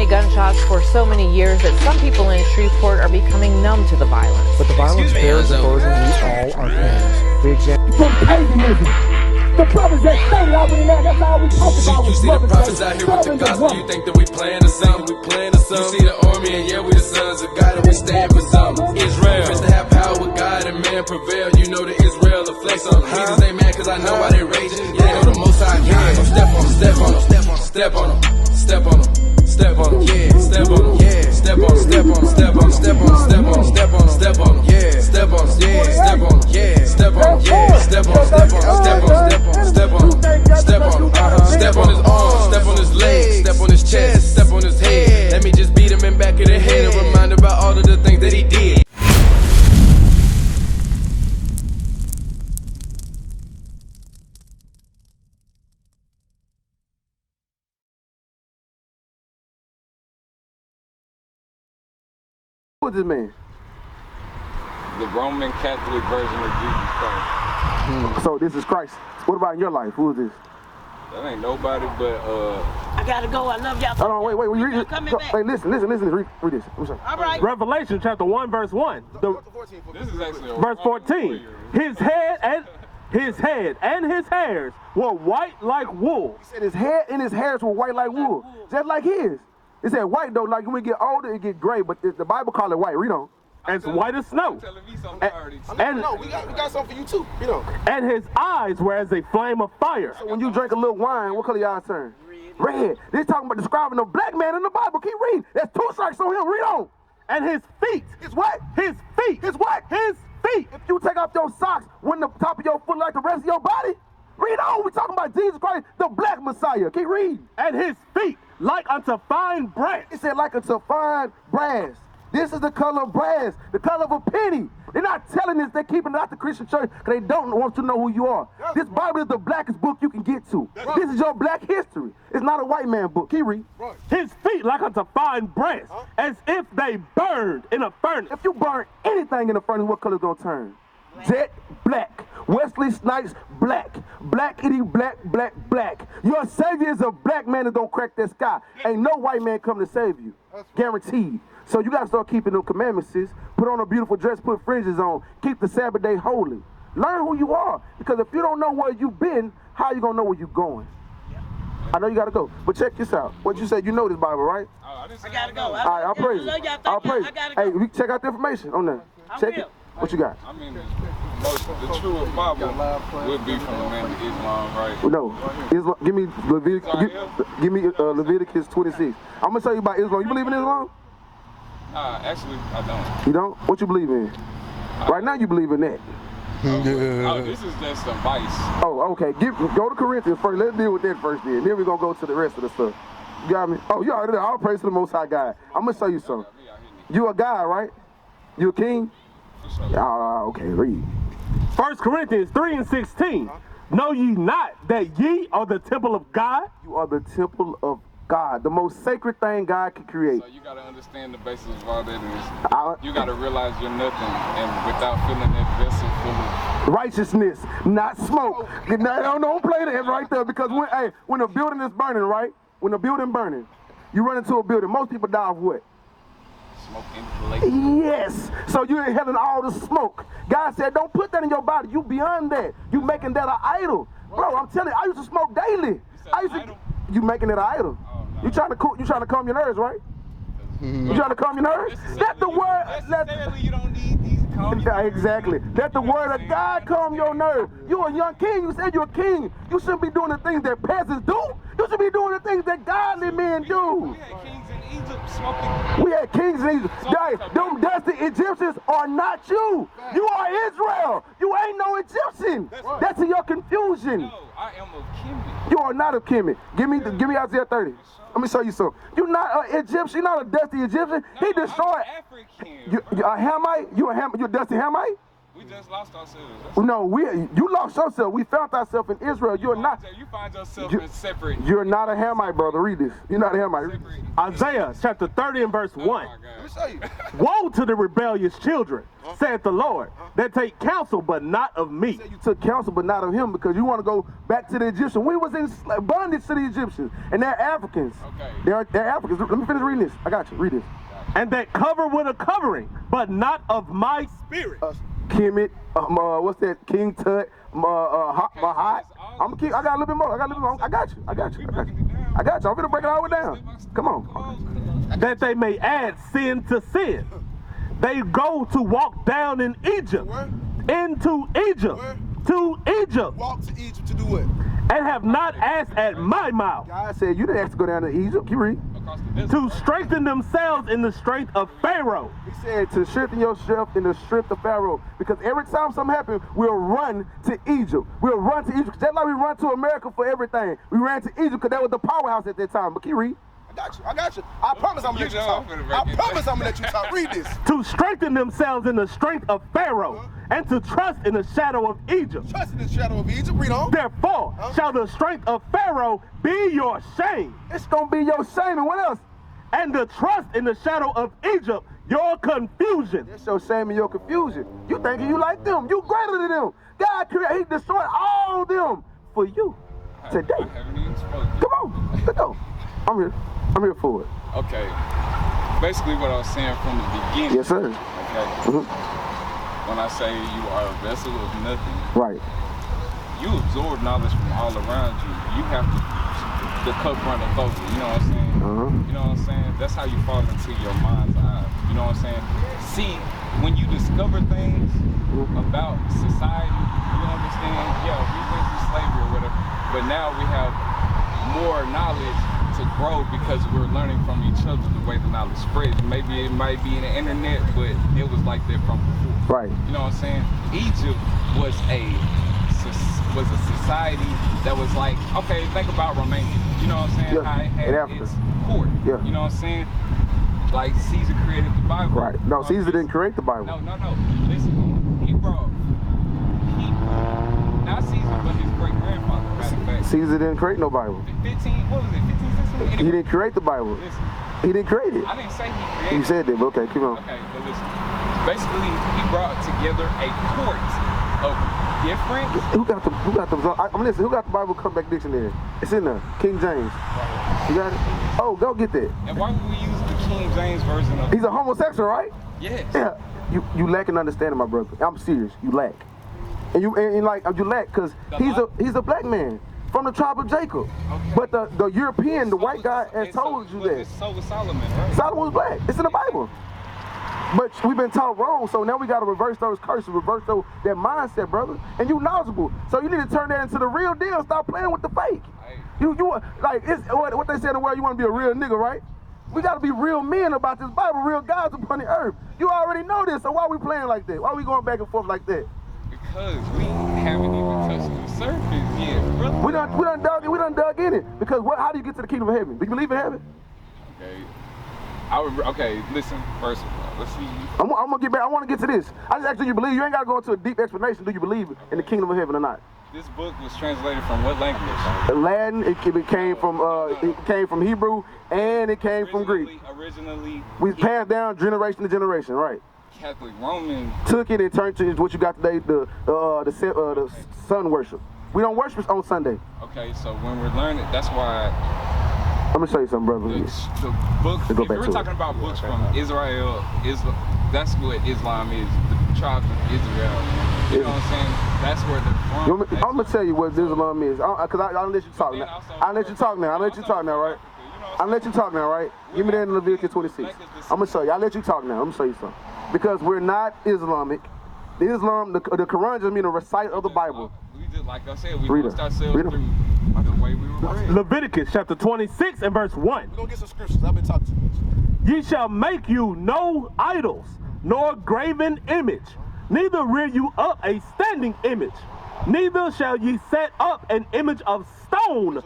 many gunshots for so many years that some people in Shreveport are becoming numb to the violence. But the violence bears the burden we all are paying. We examine from paganism. The brothers that stay out in that, that's all we talk about. You see the prophets out here with the gospel, you think that we playing or something, we playing or something. You see the army and yeah, we the sons of God and we stand for something. Israel, to have power with God and man prevail, you know the Israel will flex on them. Jesus ain't mad cause I know why they raging. Yeah, they know the most high God. So step on them, step on them, step on them, step on them, step on them, yeah, step on them, yeah, step on them, step on them, step on them, step on them, step on them, step on them, step on them, yeah, step on them, yeah, step on them, yeah, step on them, yeah, step on them, step on them, step on them, step on him, step on him, step on his arms, step on his legs, step on his chest, step on his head. Let me just beat him in back of the head and remind him about all of the things that he did. Who is this man? The Roman Catholic version of Jesus Christ. So this is Christ. What about in your life? Who is this? That ain't nobody but I gotta go. I love y'all. Hold on, wait. Read it. Coming back. Hey, listen. Read this. All right. Revelation chapter 1 verse 1. this is actually Verse 14. His head and his hairs were white like wool. He said his head and his hairs were white like wool. Just like his. It said white though, like when we get older it get gray, but the Bible call it white. Read on. As white as snow. We got something for you too, you know. And his eyes were as a flame of fire. So when you drink a little wine, what color your eyes turn? Red. This talking about describing a black man in the Bible. Keep reading. There's two strikes on him. Read on. And his feet. His what? His feet. His what? His feet. If you take off your socks, wouldn't the top of your foot like the rest of your body? Read on. We're talking about Jesus Christ, the black Messiah. Keep reading. And his feet like unto fine brass. It said like unto fine brass. This is the color of brass, the color of a penny. They're not telling this, they're keeping it out the Christian church because they don't want you to know who you are. This Bible is the blackest book you can get to. This is your black history. It's not a white man book. Keep reading. His feet like unto fine brass, as if they burned in a furnace. If you burn anything in the furnace, what color is going to turn? Jet black. Wesley Snipes black. Blackity black, black, black. Your savior is a black man that don't crack that sky. Ain't no white man come to save you. Guaranteed. So you got to start keeping them commandments, sis. Put on a beautiful dress, put fringes on. Keep the Sabbath day holy. Learn who you are. Because if you don't know where you've been, how you going to know where you're going? I know you got to go. But check this out. What you said, you know this Bible, right? I gotta go. All right, I'll praise you. I'll praise you. Hey, we check out the information on there. Check it. What you got? I mean, the true Bible would be from the man of Islam, right? No. Islam, give me Leviticus 26. I'm going to tell you about Islam. You believe in Islam? Actually, I don't. You don't? What you believe in? Right now you believe in that. Oh, this is just advice. Oh, okay. Go to Corinthians first. Let's deal with that first then. Then we're going to go to the rest of the stuff. You got me? Oh, you already there. All praise to the Most High God. I'm going to show you something. You a guy, right? You a king? Okay, read. 1 Corinthians 3 and 16. Know ye not that ye are the temple of God? You are the temple of God, the most sacred thing God can create. So you got to understand the basis of all that is. You got to realize you're nothing, and without filling that vessel full of righteousness, not smoke. Don't play that right there, because when a building is burning, right? When a building burning, you run into a building. Most people die of what? Smoke inhalation. Yes. So you're inhaling all the smoke. God said, don't put that in your body. You beyond that. You making that an idol, bro. I'm telling you, I used to smoke daily. You making it an idol. You trying to calm your nerves, right? You trying to calm your nerves? That's the word. You don't need these calm. Exactly. That's the word of God. Calm your nerves. You a young king. You said you're a king. You shouldn't be doing the things that peasants do. You should be doing the things that godly men do. We had kings in Egypt smoking. We had kings in Egypt. Them dusty Egyptians are not you. You are Israel. You ain't no Egyptian. That's in your confusion. No, I am a Kemet. You are not a Kemet. Give me Isaiah 30. Let me show you something. You're not an Egyptian. You're not a dusty Egyptian. No, He destroyed. I'm African. You a Hamite? You a Dusty Hamite? We just lost ourselves. No, you lost yourself. We found ourselves in Israel. You're not. You find yourself in separate. You're not a Hamite, brother. Read this. You're not a Hamite. Read this. Isaiah chapter 30 and verse 1. Oh, Let me show you. Woe to the rebellious children, saith the Lord, that take counsel but not of me. You took counsel, but not of him, because you want to go back to the Egyptians. We was in bondage to the Egyptians, and they're Africans. Okay. They're Africans. Let me finish reading this. I got you. Read this. And that cover with a covering, but not of my spirit. Kemet, what's that? King Tut, Mahat. I'm gonna keep. I got a little bit more. I got you. I got you. I'm gonna break it all down. Come on. That they may add sin to sin. They go to walk down in Egypt. Where? Into Egypt. Where? To Egypt. Walk to Egypt to do what? And have not asked at my mouth. God said you didn't ask to go down to Egypt. You read. To strengthen themselves in the strength of Pharaoh. He said to strengthen yourself in the strength of Pharaoh. Because every time something happens, we'll run to Egypt. We'll run to Egypt. Just like we run to America for everything. We ran to Egypt because that was the powerhouse at that time. But can you read? I got you. I promise I'm gonna let you talk. I promise I'm gonna let you talk. Read this. To strengthen themselves in the strength of Pharaoh. And to trust in the shadow of Egypt. Trust in the shadow of Egypt. Read on. Therefore shall the strength of Pharaoh be your shame. It's gonna be your shame. And what else? And the trust in the shadow of Egypt, your confusion. That's your shame and your confusion. You thinking you like them. You greater than them. God created, he destroyed all of them for you today. I haven't even spoken. Come on, let's go. I'm here for it. Okay. Basically what I was saying from the beginning. Yes, sir. Okay. When I say you are a vessel of nothing. Right. You absorb knowledge from all around you. You have to, the cup runneth over. You know what I'm saying? You know what I'm saying? That's how you fall into your mind's eye. You know what I'm saying? See, when you discover things about society, you understand, yeah, we went through slavery or whatever, but now we have more knowledge to grow because we're learning from each other the way the knowledge spreads. Maybe it might be in the internet, but it was like that from before. Right. You know what I'm saying? Egypt was a society that was like, okay, think about Romania. You know what I'm saying? Yeah. How it had its court. Yeah. You know what I'm saying? Like Caesar created the Bible. Right. No, Caesar didn't create the Bible. No. Listen, not Caesar, but his great grandfather. Matter of fact. Caesar didn't create no Bible. 15, what was it? 15, 16? Anyway. He didn't create the Bible. Listen. He didn't create it. I didn't say he created it. You said that, but okay, keep on. Okay, but listen. Basically, he brought together a court of different. Who got the? Who got the Bible Comeback Dictionary? It's in there. King James. You got it? Oh, go get that. And why would we use the King James version of? He's a homosexual, right? Yes. Yeah. You lack in understanding, my brother. I'm serious. You lack. And you lack because he's a black man from the tribe of Jacob. Okay. But the European, the white guy, has told you that. So was Solomon, right? Solomon was black. It's in the Bible. But we've been taught wrong, so now we got to reverse those curses, reverse that mindset, brother. And you knowledgeable, so you need to turn that into the real deal. Stop playing with the fake. Hey. You like it's what they say in the world. You want to be a real nigga, right? We got to be real men about this Bible, real guys upon the earth. You already know this, so why are we playing like that? Why are we going back and forth like that? Because we haven't even touched the surface yet, brother. We done dug in it. Because how do you get to the kingdom of heaven? Do you believe in heaven? Okay. Listen. First of all, let's see. I'm gonna get back. I want to get to this. I just actually, you believe? You ain't gotta go into a deep explanation. Do you believe in the kingdom of heaven or not? This book was translated from what language? Latin. It came from Hebrew, and it came from Greek. Originally, we passed down generation to generation, right? Catholic Roman took it and turned to what you got today, the sun worship. We don't worship on Sunday. Okay, so when we're learning, that's why. I'm gonna show you something, brother. The book. If we're talking about books from Israel, that's what Islam is. The tribe of Israel. You know what I'm saying? That's where they're from. I'm gonna tell you what Islam is, cause I'll let you talk now. I'll let you talk now, right? I'll let you talk now, right? Give me that in Leviticus 26. I'm gonna show you. I'll let you talk now. I'm gonna show you something. Because we're not Islamic. The Quran just means a recite of the Bible. We just, like I said, we lost ourselves through the way we were raised. Leviticus chapter 26 and verse 1. We're gonna get some scriptures. I've been talking too much. Ye shall make you no idols, nor graven image, neither rear you up a standing image, neither shall ye set up an image of stone.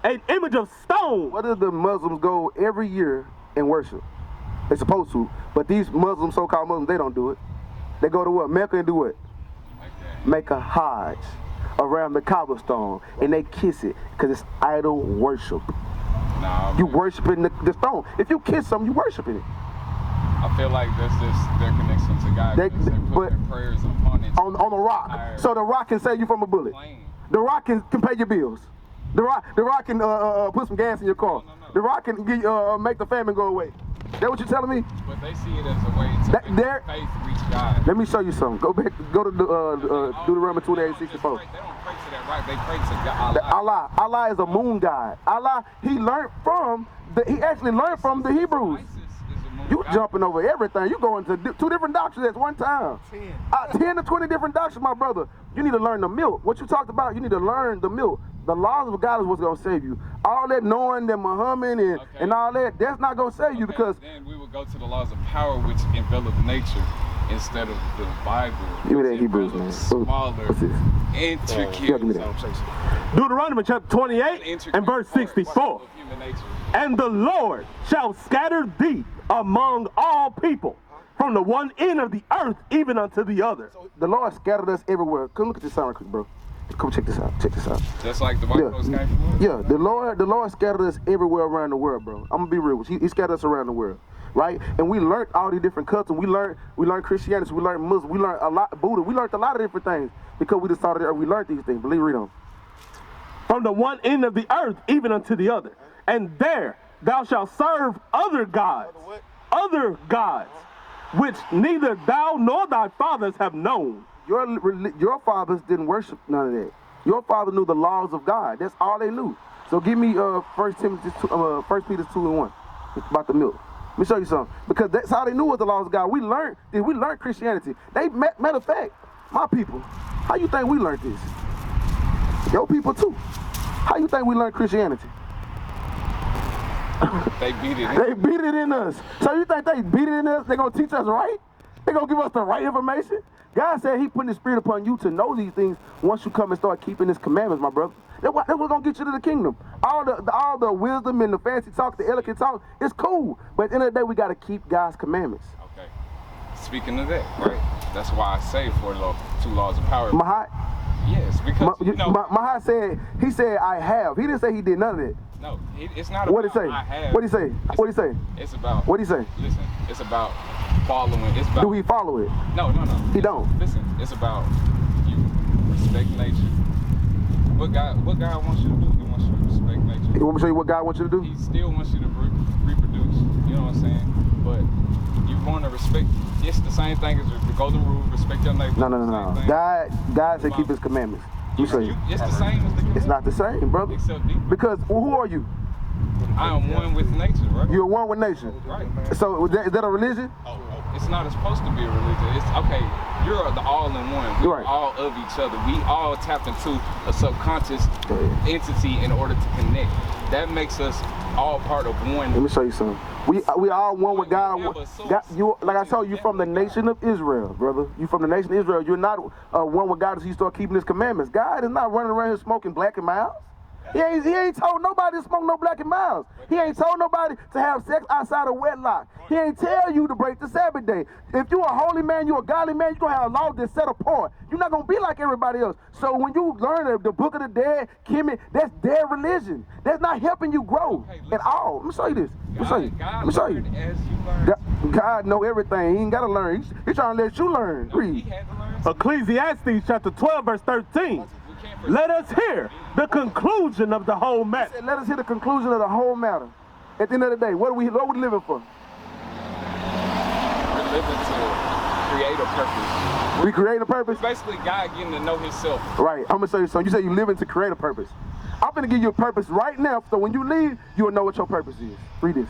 An image of stone. What do the Muslims go every year and worship? They're supposed to, but these Muslims, so-called Muslims, they don't do it. They go to what? Mecca and do what? make a Hajj around the cobblestone and they kiss it because it's idol worship. Nah, You worshiping the stone. If you kiss something, you worshiping it. I feel like that's just their connection to God. They- They put but- their prayers upon it. On the rock. So the rock can save you from a bullet. The rock can pay your bills. The rock can put some gas in your car. No. The rock can get, make the famine go away. That what you're telling me? But they see it as a way to make faith reach God. Let me show you something. Go to Deuteronomy 28:64. They don't pray to that rock. They pray to God. Allah is a moon god. Allah, he actually learned from the Hebrews. ISIS is a moon You god. jumping over everything. You going to 2 different doctrines at one time. 10 to 20 different doctrines, my brother. You need to learn the milk. What you talked about, you need to learn the milk. The laws of God is what's going to save you. All that knowing that Muhammad and all that, that's not going to save you because... Then we will go to the laws of power which envelop nature instead of the Bible. Give me that which Hebrews, envelops man. Smaller, What's this? intricate. Give me that. Deuteronomy chapter 28 and verse 64. Of human nature. And the Lord shall scatter thee among all people, from the one end of the earth even unto the other. The Lord scattered us everywhere. Come look at this sound real quick, bro. Come check this out. Check this out. Just like the White Coast came from. Yeah, the Lord scattered us everywhere around the world, bro. I'm gonna be real with you. He scattered us around the world, right? And we learned all these different customs. We learned Christianity. We learned Muslim. We learned a lot Buddha. We learned a lot of different things because we decided that we learned these things. Believe, read on. From the one end of the earth even unto the other. And there thou shalt serve other gods, which neither thou nor thy fathers have known. Your fathers didn't worship none of that. Your father knew the laws of God. That's all they knew. So give me 1 Peter 2:1 about the milk. Let me show you something. Because that's how they knew was the laws of God. We learned Christianity. Matter of fact, my people, how you think we learned this? Your people too. How you think we learned Christianity? They beat it. They beat it in us. So you think they beat it in us? They gonna teach us right? They gonna give us the right information? God said he put his spirit upon you to know these things once you come and start keeping his commandments, my brother. That's what's gonna get you to the kingdom. All the wisdom and the fancy talk, the elegant talk, it's cool. But at the end of the day, we gotta keep God's commandments. Okay. Speaking of that, right? That's why I say 2 laws of power. Mahat, Yes, because Mahat said, he said, I have. He didn't say he did none of it. No, it's not What'd about he say? I have. What'd he say? What'd he say? It's about. What'd he say? Listen, it's about following. It's about. Do he follow it? No. He don't. Listen, it's about you respect nature. What God wants you to do, he wants you to respect nature. You want me to show you what God wants you to do? He still wants you to reproduce. You know what I'm saying? But you want to respect. It's the same thing as the golden rule. Respect your neighbor. No. God said keep his commandments. You say It's the same as the commandments. it's not the same, brother. Except deeper. Because who are you? I am one with nature, right? You're one with nature. Right. So is that a religion? It's not supposed to be a religion. It's okay. You're the all-in-one. We're Right. all of each other. We all tap into a subconscious entity in order to connect. That makes us all part of one. Let me show you something. We all one with God. You, like I told you, from the nation of Israel, brother. You from the nation of Israel. You're not one with God until you start keeping his commandments. God is not running around here smoking Black and Miles. He ain't told nobody to smoke no Black and Miles. He ain't told nobody to have sex outside of wedlock. He ain't tell you to break the Sabbath day. If you're a holy man, you're a godly man, you're going to have a law that's set apart. You're not going to be like everybody else. So when you learn the Book of the Dead, Kemet, that's their religion. That's not helping you grow at all. Let me show you this. Let me show you. Let me show you. As you learn. God know everything. He ain't got to learn. He's trying to let you learn. He Read. had to learn. Ecclesiastes chapter 12 verse 13. Let us hear the conclusion of the whole matter. Let us hear the conclusion of the whole matter. At the end of the day, what are we living for? We're living to create a purpose. We create a purpose? Basically, God getting to know himself. Right. I'm going to show you something. You say you living to create a purpose. I'm going to give you a purpose right now, so when you leave, you'll know what your purpose is. Read this.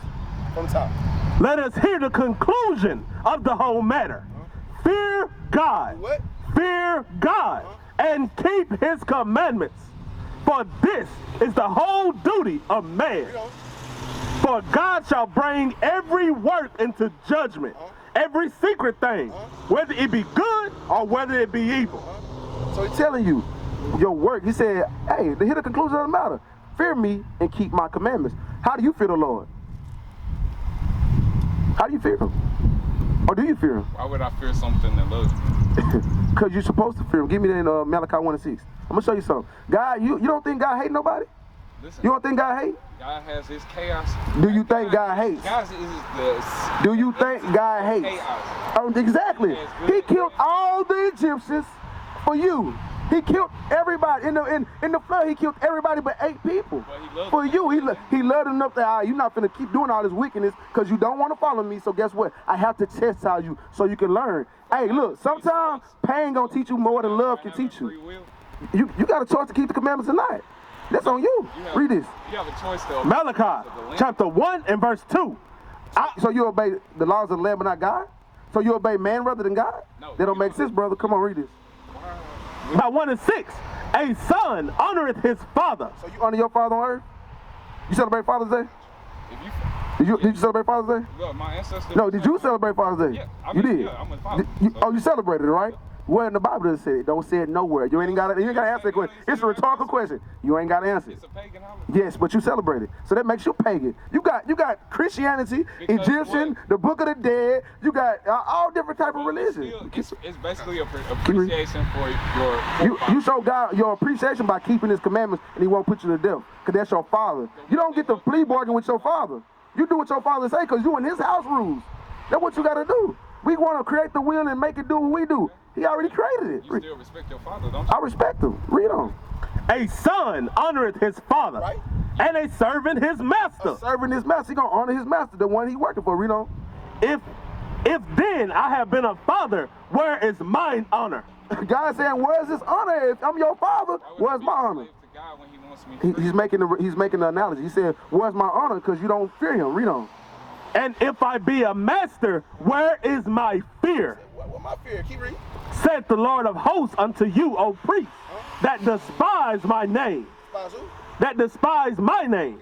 From the top. Let us hear the conclusion of the whole matter. Fear God. What? Fear God and keep his commandments. For this is the whole duty of man. For God shall bring every work into judgment, every secret thing, whether it be good or whether it be evil. So he's telling you, your work, he said, hey, to hear the conclusion of the matter, fear me and keep my commandments. How do you fear the Lord? How do you fear him? Or do you fear him? Why would I fear something that loves me? Because you're supposed to fear him. Give me that in Malachi 1:6. I'm going to show you something. God, you don't think God hate nobody? Listen, You don't think God hate? God has his chaos. Do you think God hates? God is the... Do you think God hates? Chaos. Oh, exactly. He killed all the Egyptians for you. He killed everybody. In the flood, he killed everybody but 8 people. For you, he loved enough that you're not going to keep doing all this wickedness because you don't want to follow me. So guess what? I have to chastise you so you can learn. Hey, look, sometimes pain going to teach you more than love can teach you. You got a choice to keep the commandments or not. That's on you. Read this. You have a choice though. Malachi chapter 1 and verse 2. So you obey the laws of the land but not God? So you obey man rather than God? No. That don't make sense, brother. Come on, read this. By 1 and 6. A son honoreth his father. So you honor your father on earth? You celebrate Father's Day? If you, Did you celebrate Father's Day? look, my ancestors... No, did you celebrate Father's Day? Yeah, I You mean, did? yeah, I'm a father. Oh, you celebrated it, right? Where in the Bible does it say it? Don't say it nowhere. You ain't got to answer that question. It's a rhetorical question. You ain't got to answer it. It's a pagan holiday. Yes, but you celebrate it. So that makes you pagan. You got Christianity, Because Egyptian, what? the Book of the Dead. You got all different type of religions. It's basically appreciation for your You show God your appreciation by keeping his commandments, and he won't put you to death, because that's your father. You don't get to plea bargain with your father. You do what your father say, because you in his house rules. That's what you got to do. We want to create the will and make it do what we do. He already created it. You still respect your father, don't you? I respect him. Read on. A son honoreth his father, Right. and a servant his master. Serving his master, he gonna honor his master, the one he working for. Read on. If then I have been a father, where is mine honor? God saying, where's his honor? If I'm your father, where's my honor? To God when he wants me to. He's making the analogy. He said, where's my honor? Because you don't fear him. Read on. And if I be a master, where is my fear? What my fear? Keep reading. Said the Lord of hosts unto you, O priests, that despise my name. Despise who? That despise my name.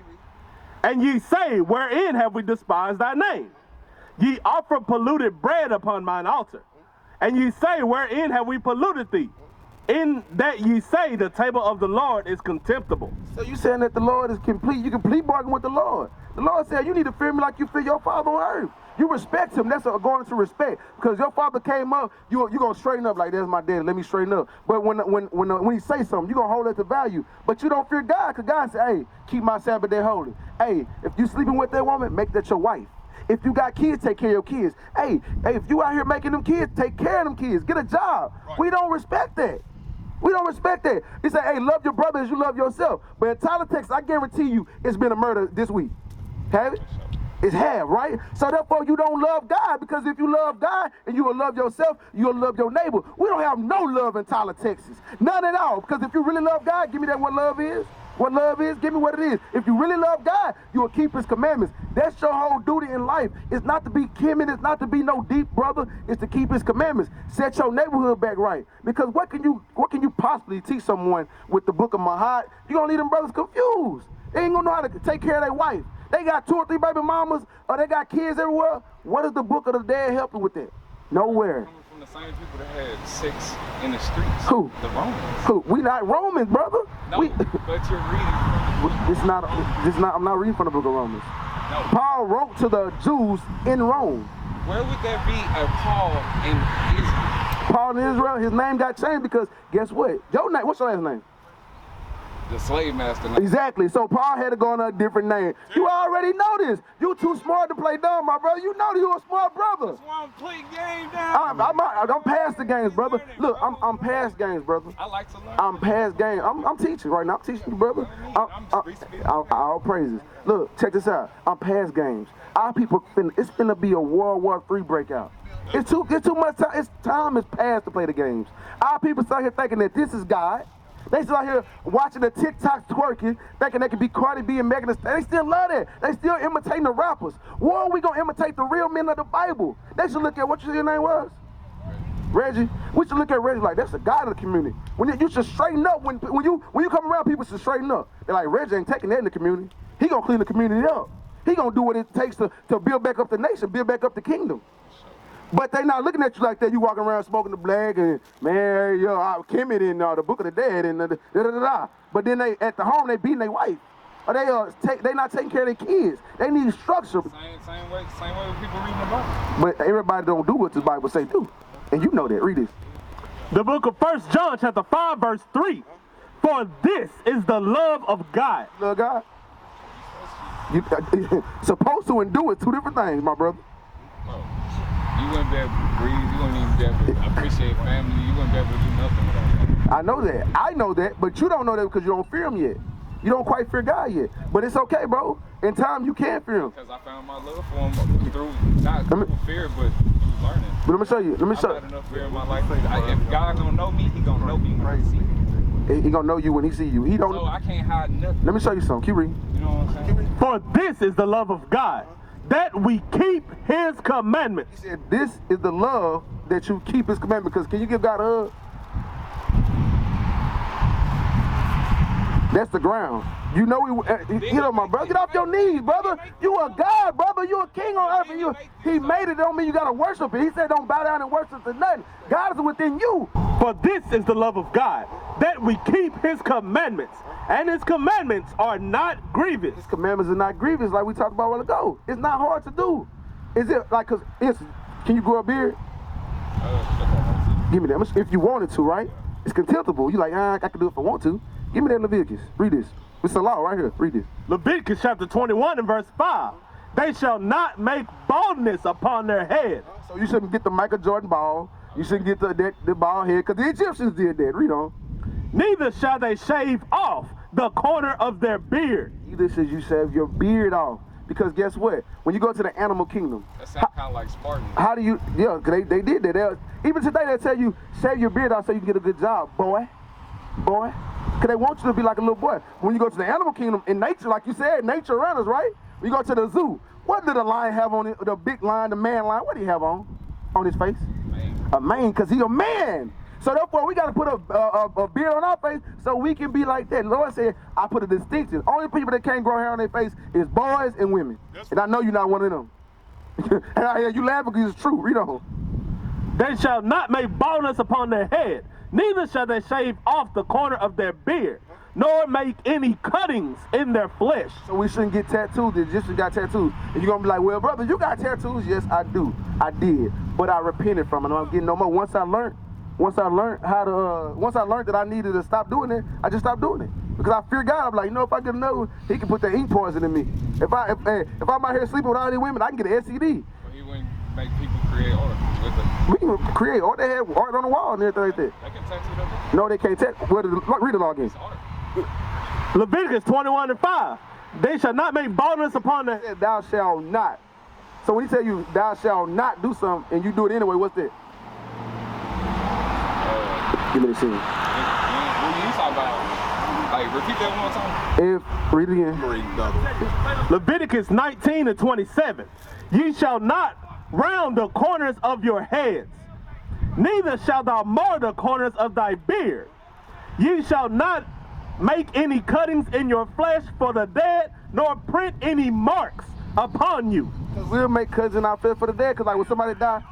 And ye say, wherein have we despised thy name? Ye offer polluted bread upon mine altar. And ye say, wherein have we polluted thee? In that ye say, the table of the Lord is contemptible. So you saying that the Lord is complete? You complete bargain with the Lord. The Lord said you need to fear me like you fear your father on earth. You respect him. That's going into respect. Because your father came up, you gonna straighten up like, that's my daddy, let me straighten up. But when he say something, you gonna hold that to value. But you don't fear God, because God said, hey, keep my Sabbath day holy. Hey, if you sleeping with that woman, make that your wife. If you got kids, take care of your kids. Hey, if you out here making them kids, take care of them kids. Get a job. Right. We don't respect that. We don't respect that. He said, hey, love your brother as you love yourself. But in Tyler, Texas, I guarantee you it's been a murder this week. Have it? It's have, right? So therefore you don't love God, because if you love God and you will love yourself, you'll love your neighbor. We don't have no love in Tyler, Texas. None at all. Because if you really love God, give me that what love is. What love is, give me what it is. If you really love God, you will keep his commandments. That's your whole duty in life. It's not to be Kim, it's not to be no deep brother. It's to keep his commandments. Set your neighborhood back right. Because what can you possibly teach someone with the book of Mahat? You're going to leave them brothers confused. They ain't going to know how to take care of their wife. They got 2 or 3 baby mamas, or they got kids everywhere. What is the book of the dead helping with that? Nowhere. Coming from the same people that had sex in the streets. Who? The Romans. Who? We not Romans, brother. No, but you're reading. I'm not reading from the book of Romans. No. Paul wrote to the Jews in Rome. Where would there be a Paul in Israel? Paul in Israel, his name got changed because guess what? Your name, what's your last name? The slave master. Exactly. So Paul had to go under a different name. You already know this. You too smart to play dumb, my brother. You know you're a smart brother. That's why I'm playing game now. I'm past the games, brother. Look, I'm past games, brother. I like to learn. I'm past games. I'm teaching right now. I'm teaching you, brother. All praises. Look, check this out. I'm past games. Our people, it's finna be a World War III breakout. It's too much time. Time is past to play the games. Our people start here thinking that this is God. They still out here watching the TikToks twerking, thinking they can be Cardi B and Megan Thee Stallion. They still love that. They still imitating the rappers. Why are we gonna imitate the real men of the Bible? They should look at what your name was. Reggie. We should look at Reggie like that's the God of the community. You should straighten up when you come around. People should straighten up. They're like, Reggie ain't taking that in the community. He gonna clean the community up. He gonna do what it takes to build back up the nation, build back up the kingdom. But they not looking at you like that. You walking around smoking the black and, man, yo, Kimmy in the book of the dead and da-da-da-da. But then they at the home, they beating their wife. or they not taking care of their kids. They need structure. Same way with people reading the Bible. But everybody don't do what the Bible say do. And you know that. Read this. The book of 1 John chapter 5 verse 3. For this is the love of God. Love God? You supposed to and do it, two different things, my brother. Bro, you wouldn't be able to breathe. You wouldn't even be able to appreciate family. You wouldn't be able to do nothing without that. I know that, but you don't know that because you don't fear him yet. You don't quite fear God yet. But it's okay, bro. In time, you can fear him. Because I found my love for him through, not through fear, but through learning. But let me show you. I've had enough fear in my life. If God gonna know me, he gonna know me when he see me. He gonna know you when he see you. He don't. So I can't hide nothing. Let me show you something. Keep reading. You know what I'm saying? For this is the love of God, that we keep his commandments. He said, this is the love that you keep his commandments. Because can you give God a hug? That's the ground. You know, you know, my brother, get off your knees, brother. You a God, brother. You a king on earth, and he made it. Don't mean you gotta worship it. He said, don't bow down and worship to nothing. God is within you. For this is the love of God, that we keep his commandments, and his commandments are not grievous. His commandments are not grievous, like we talked about a while ago. It's not hard to do. Is it like? Cause can you grow a beard? Give me that. If you wanted to, right? It's contemptible. You like, I can do it if I want to. Give me that Leviticus. Read this. It's the law right here. Read this. Leviticus chapter 21 and verse 5. They shall not make baldness upon their head. So you shouldn't get the Michael Jordan bald. You shouldn't get the bald head, because the Egyptians did that. Read on. Neither shall they shave off the corner of their beard. Neither should you shave your beard off. Because guess what? When you go to the animal kingdom, That sounds kind of like Spartan. how do you, yeah, cause they did that. Even today they tell you, shave your beard off so you can get a good job, boy. Because they want you to be like a little boy. When you go to the animal kingdom, in nature, like you said, nature around us, right? When you go to the zoo, what did the lion have on it? The big lion, the man lion, what do he have on his face? Man. A mane, because he's a man. So therefore, we got to put a beard on our face so we can be like that. Lord said, I put a distinction. Only people that can't grow hair on their face is boys and women. And I know you're not one of them. And I hear you laughing because it's true. Read on. They shall not make baldness upon their head, neither shall they shave off the corner of their beard, nor make any cuttings in their flesh. So we shouldn't get tattoos. The Egyptians got tattoos. And you're going to be like, well, brother, you got tattoos? Yes, I do. I did. But I repented from it. I'm getting no more. Once I learned that I needed to stop doing it, I just stopped doing it. Because I fear God. I'm like, you know, if I get another one, he can put that ink poison in me. If I'm out here sleeping with all these women, I can get an STD. Well, he wouldn't make people create art with it. We can create art. They have art on the wall and everything like that. They can tattoo them. No, they can't read the law again. It's art. Leviticus 21 and 5. They shall not make baldness upon their head. Thou shalt not. So when he tell you thou shalt not do something and you do it anyway, what's that? Give me the scene. What you talking about? Like, repeat that one more time. Read it again. Leviticus 19 and 27. Ye shall not round the corners of your heads, neither shalt thou mar the corners of thy beard. Ye shall not make any cuttings in your flesh for the dead, nor print any marks upon you. Because we'll make cuts in our flesh for the dead. Because like when somebody die,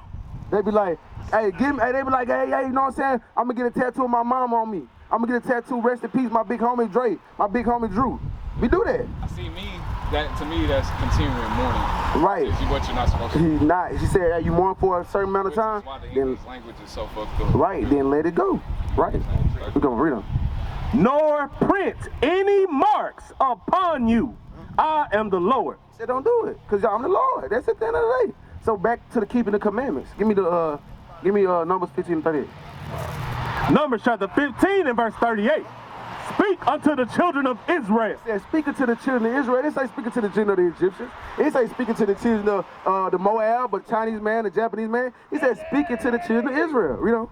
they be like, hey, give me, they be like, hey, you know what I'm saying? I'm going to get a tattoo of my mom on me. I'm going to get a tattoo, rest in peace, my big homie Dre, my big homie Drew. We do that. I see to me, that's continuing mourning. Right. It's what you're not supposed to do. He's not. She said, hey, you mourn for a certain amount of time. That's why the Then, English language is so fucked up. right, then let it go. Right. We're going to read them. Nor print any marks upon you. I am the Lord. He said, don't do it, because I'm the Lord. That's at the end of the day. So back to the keeping the commandments. Give me Numbers 15 and 38. Numbers chapter 15 and verse 38. Speak unto the children of Israel. It says, speaking to the children of Israel. It didn't say speaking to the children of the Egyptians. It didn't say speaking to the children of the Moab, but Chinese man, the Japanese man. He said speaking to the children of Israel. You know.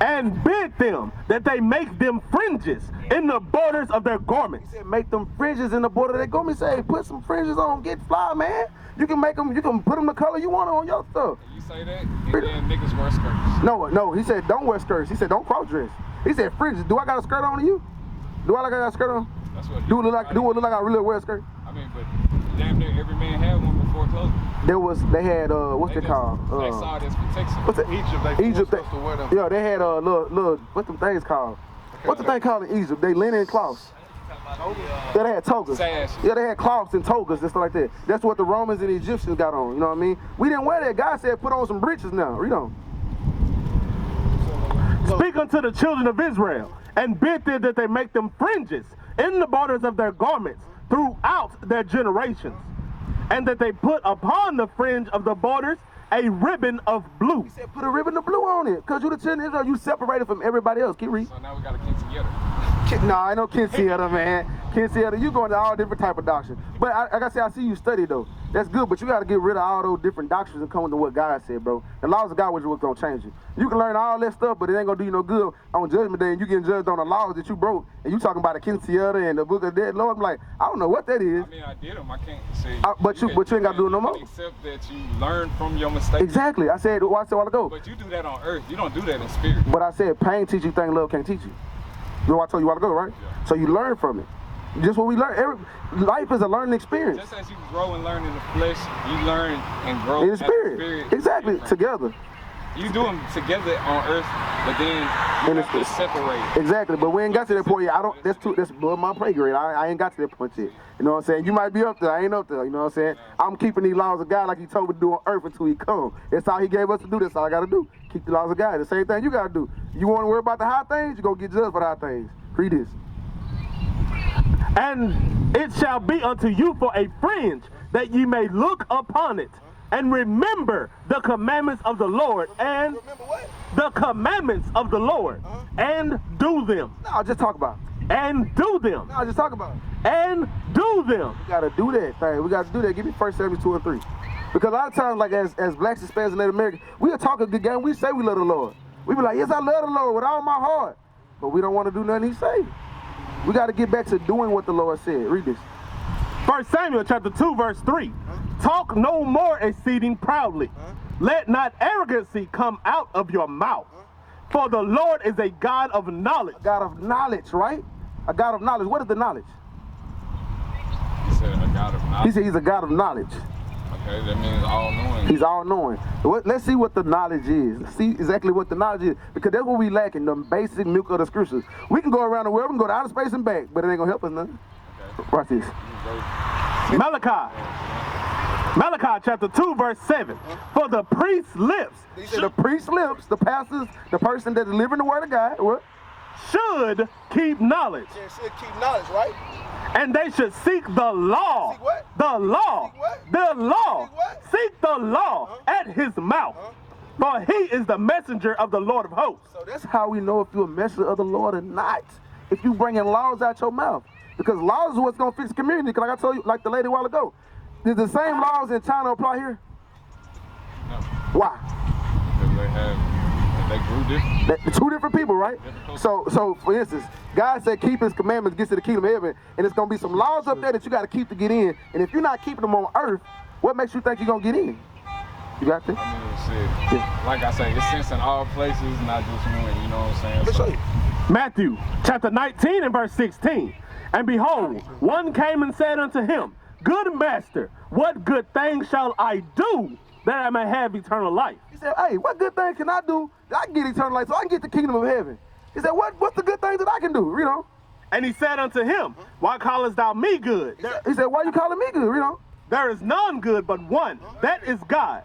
And bid them that they make them fringes in the borders of their garments. He said make them fringes in the border of their garments. He said put some fringes on, get fly, man. You can make them, you can put them the color you want on your stuff. You say that, and then niggas wear skirts. No, he said don't wear skirts. He said don't cross dress. He said fringes. Do I got a skirt on to you? Do I got a skirt on? That's what Do it look like I really wear a skirt? I mean, but damn near every man had one before closing. They had what's it called? They saw it as protection. What's it? Egypt, they forced us to wear them. Yeah, they had little what's them things called? What's the thing called in Egypt? They linen cloths. Yeah, they had togas. Sash. Yeah, they had cloths and togas and stuff like that. That's what the Romans and the Egyptians got on. You know what I mean? We didn't wear that. God said, put on some breeches now. Read on. Speak unto the children of Israel, and bid them that they make them fringes in the borders of their garments throughout their generations, and that they put upon the fringe of the borders a ribbon of blue. He said, put a ribbon of blue on it, because you the children of Israel, you separated from everybody else. Keep reading. So now we got to keep together. Nah, I know Kinsiata, man. Kinsiata, you going to all different type of doctrine. But like I said, I see you study though. That's good, but you got to get rid of all those different doctrines and come to what God said, bro. The laws of God was what's going to change you. You can learn all that stuff, but it ain't going to do you no good on Judgment Day, and you getting judged on the laws that you broke, and you talking about the Kinsiata and the Book of Dead. Lord, I'm like, I don't know what that is. I mean, I did them. I can't say. But you ain't got to do it no more. Except that you learn from your mistakes. Exactly. I said what I said a while ago. But you do that on earth. You don't do that in spirit. But I said pain teach you things love can't teach you. You know what I told you a while ago, right? Yeah. So you learn from it. Just what we learn. Life is a learning experience. Just as you grow and learn in the flesh, you learn and grow in the spirit. Exactly. Different. Together. You do them together on earth, but then you have to separate. Exactly. But we ain't got to that point yet. That's above my pay grade. I ain't got to that point yet. You know what I'm saying? You might be up there. I ain't up there. You know what I'm saying? I'm keeping these laws of God like he told me to do on earth until he come. That's all he gave us to do. That's all I got to do. Keep the laws of God. The same thing you got to do. You want to worry about the high things, you're going to get judged for the high things. Read this. And it shall be unto you for a fringe, that ye may look upon it, and remember the commandments of the Lord, and the commandments of the Lord, and do them. No, just talk about it. And do them. No, just talk about it. And do them. We got to do that thing. We got to do that. Give me 1 Samuel 2 and 3. Because a lot of times, like as blacks, Hispanics, and Native Americans, we'll talk a good game. We say we love the Lord. We be like, yes, I love the Lord with all my heart. But we don't want to do nothing he say. We got to get back to doing what the Lord said. Read this. 1 Samuel chapter 2, verse 3. Talk no more exceeding proudly. Let not arrogancy come out of your mouth. For the Lord is a God of knowledge. A God of knowledge, right? A God of knowledge. What is the knowledge? He said a God of knowledge. He said he's a God of knowledge. Okay, that means all-knowing. He's all-knowing. Let's see what the knowledge is. Let's see exactly what the knowledge is. Because that's what we lack in the basic milk of the scriptures. We can go around the world, we can go to outer space and back, but it ain't going to help us nothing. Okay. Watch this. Malachi chapter 2, verse 7. For the priest's lips. The priest's lips, the pastors, the person that delivering the word of God, what? Should keep knowledge. Yeah, should keep knowledge, right? And they should seek the law. Seek what? The law. Seek what? The law. Seek what? Seek the law at his mouth. For he is the messenger of the Lord of hosts. So that's how we know if you're a messenger of the Lord or not. If you bringing laws out your mouth. Because laws is what's going to fix the community. Because like I told you, like the lady a while ago, did the same laws in China apply here? No. Why? Because they grew different. Two different people, right? So for instance, God said keep his commandments, get to the kingdom of heaven, and it's going to be some laws up there that you got to keep to get in. And if you're not keeping them on earth, what makes you think you're going to get in? You got this? I mean, shit. Like I say, it's sense in all places, not just one, you know what I'm saying? So, Matthew chapter 19 and verse 16. And behold, one came and said unto him, Good master, what good thing shall I do that I may have eternal life? He said, hey, what good thing can I do that I can get eternal life so I can get the kingdom of heaven? He said, what's the good thing that I can do, you know? And he said unto him, Why callest thou me good? He said, why you calling me good, you know? There is none good but one, that is God.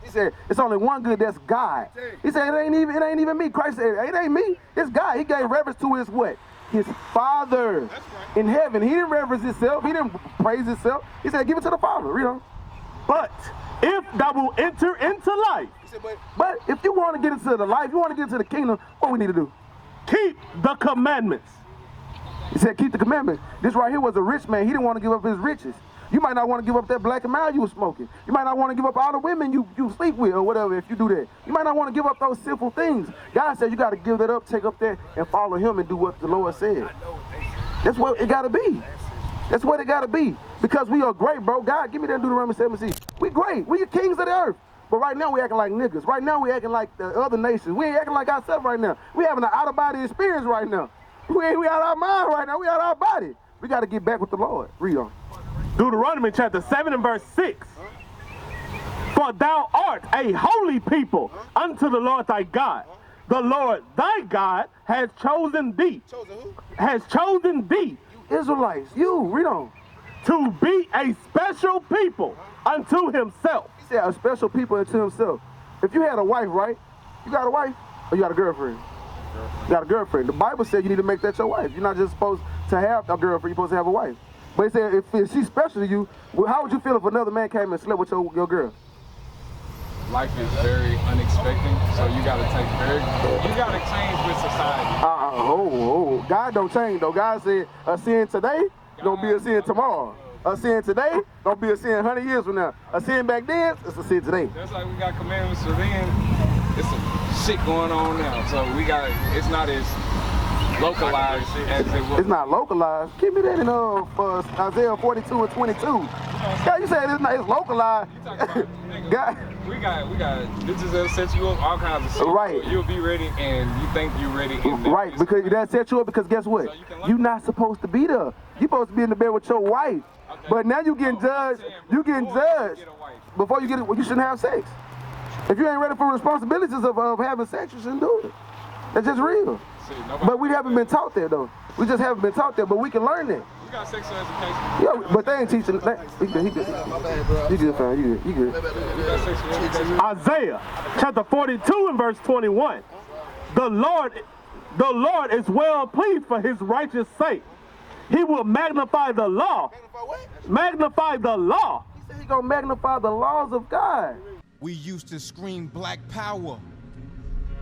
He said, it's only one good, that's God. He said, it ain't even me. Christ said, it ain't me, it's God. He gave reverence to his what? His Father in heaven. He didn't reverence himself. He didn't praise himself. He said, give it to the Father, you know? But if thou wilt enter into life, but if you want to get into the life, you want to get into the kingdom, what we need to do? Keep the commandments. He said, keep the commandments. This right here was a rich man. He didn't want to give up his riches. You might not want to give up that black and mild you were smoking. You might not want to give up all the women you sleep with or whatever if you do that. You might not want to give up those sinful things. God said you got to give that up, take up that, and follow him and do what the Lord said. That's what it got to be. That's what it got to be. Because we are great, bro. God, give me that Deuteronomy 17. We great. We the kings of the earth. But right now we acting like niggas. Right now we acting like the other nations. We ain't acting like ourselves right now. We having an out-of-body experience right now. We out our mind right now. We out our body. We got to get back with the Lord. Read on. Deuteronomy chapter 7 and verse 6. For thou art a holy people unto the Lord thy God. The Lord thy God has chosen thee. Chosen who? Has chosen thee Israelites, read on. To be a special people unto himself. He said a special people unto himself. If you had a wife, right? You got a wife or you got a girlfriend? You got a girlfriend. The Bible said you need to make that your wife. You're not just supposed to have a girlfriend, you're supposed to have a wife. But it said if she's special to you, how would you feel if another man came and slept with your girl? Life is very unexpected, so you gotta change with society. God don't change though. God said a sin today gonna be a sin tomorrow. A sin today gonna be a sin 100 years from now. A sin back then, it's a sin today. That's like we got commandments for then. It's some shit going on now, so it's not as localized as it was. It's not localized. Give me that in Isaiah 42 and 22. Yeah, you said it's localized. You talking about, God. We got bitches that set you up, all kinds of shit. Right. You'll be ready and you think you're ready. Right, because that set you up because guess what? You're not supposed to be there. You're supposed to be in the bed with your wife. Okay. But now you're getting judged. You're getting judged. Before you get it, you shouldn't have sex. If you ain't ready for responsibilities of having sex, you shouldn't do it. That's just real. But we haven't been taught that though. We just haven't been taught that, but we can learn that. We got sexual education. Yeah, but they ain't teaching. He good. You good, fam. You good. Isaiah chapter 42 and verse 21. The Lord is well pleased for his righteous sake. He will magnify the law. Magnify the law. He said he's gonna magnify the laws of God. We used to scream black power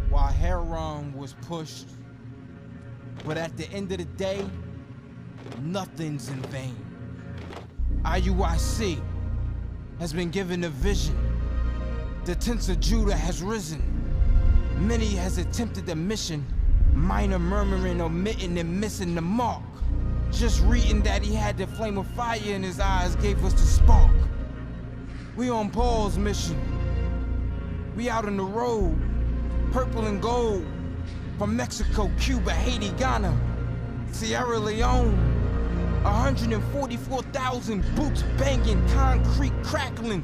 while heroin was pushed. But at the end of the day, nothing's in vain. IUIC has been given a vision. The tents of Judah has risen. Many has attempted the mission. Minor murmuring, omitting, and missing the mark. Just reading that he had the flame of fire in his eyes gave us the spark. We on Paul's mission. We out on the road, purple and gold. From Mexico, Cuba, Haiti, Ghana, Sierra Leone. 144,000 boots banging, concrete crackling.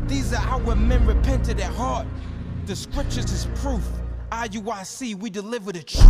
These are our men repented at heart. The scriptures is proof. IUIC, we deliver the truth.